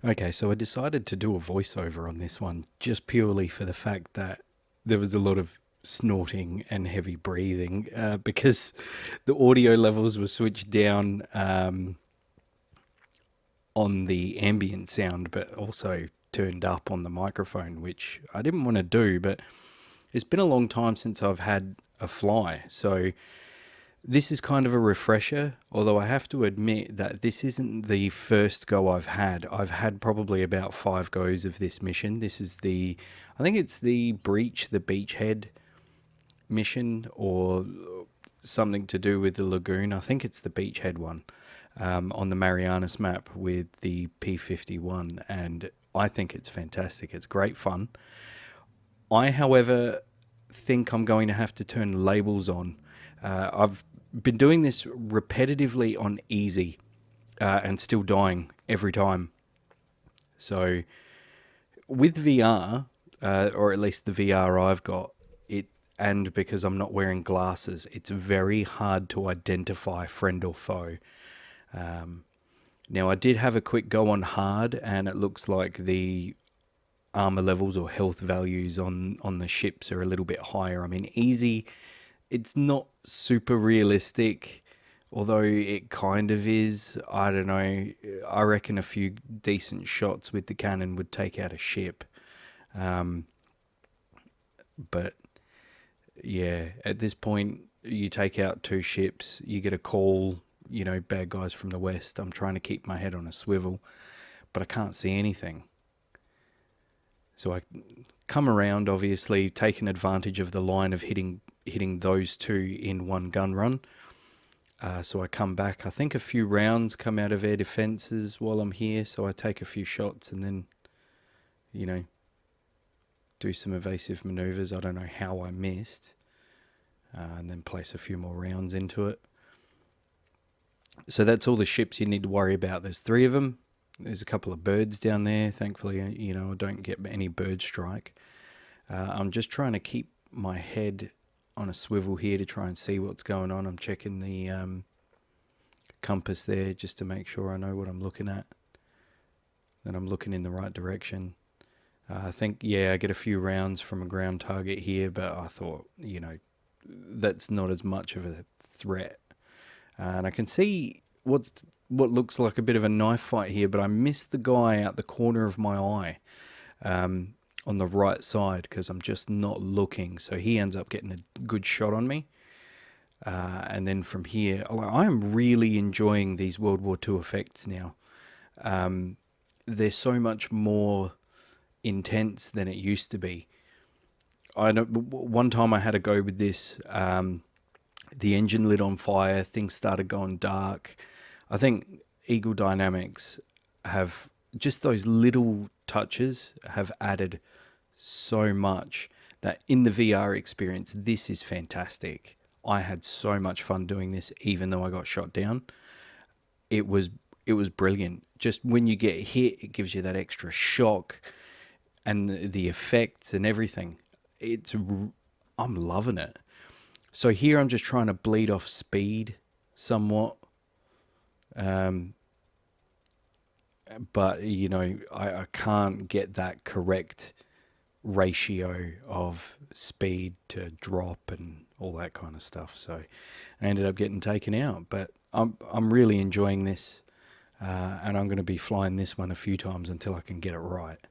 Okay, so I decided to do a voiceover on this one just purely for the fact that there was a lot of snorting and heavy breathing because the audio levels were switched down on the ambient sound, but also turned up on the microphone, which I didn't want to do. But it's been a long time since I've had a fly, so this is kind of a refresher, although I have to admit that this isn't the first go I've had. I've had probably about 5 goes of this mission. This is I think it's the Breach, the Beachhead mission, or something to do with the lagoon. I think it's the Beachhead one on the Marianas map with the P51, and I think it's fantastic. It's great fun. I, however, think I'm going to have to turn labels on. I've been doing this repetitively on easy and still dying every time. So with VR, or at least the VR I've got, and because I'm not wearing glasses, it's very hard to identify friend or foe. Now, I did have a quick go on hard, and it looks like the armor levels or health values on the ships are a little bit higher. I mean, easy, it's not super realistic, although it kind of is. I don't know. I reckon a few decent shots with the cannon would take out a ship. But yeah, at this point, you take out 2 ships, you get a call, bad guys from the west. I'm trying to keep my head on a swivel, but I can't see anything. So I come around, obviously, taking advantage of the line of hitting those 2 in one gun run. So I come back. I think a few rounds come out of air defenses while I'm here, so I take a few shots and then, do some evasive maneuvers. I don't know how I missed. And then place a few more rounds into it. So that's all the ships you need to worry about. There's 3 of them. There's a couple of birds down there. Thankfully, I don't get any bird strike. I'm just trying to keep my head on a swivel here to try and see what's going on. I'm checking the compass there just to make sure I know what I'm looking at, that I'm looking in the right direction. I think, I get a few rounds from a ground target here, but I thought, that's not as much of a threat. And I can see what looks like a bit of a knife fight here, but I missed the guy out the corner of my eye on the right side because I'm just not looking. So he ends up getting a good shot on me. And then from here, I am really enjoying these World War II effects now. They're so much more intense than it used to be. One time I had a go with this. The engine lit on fire. Things started going dark. I think Eagle Dynamics have just those little touches have added so much that in the VR experience, this is fantastic. I had so much fun doing this, even though I got shot down. It was brilliant. Just when you get hit, it gives you that extra shock, and the effects and everything. I'm loving it. So here I'm just trying to bleed off speed somewhat. But, I can't get that correct ratio of speed to drop and all that kind of stuff. So I ended up getting taken out. But I'm really enjoying this. And I'm going to be flying this one a few times until I can get it right.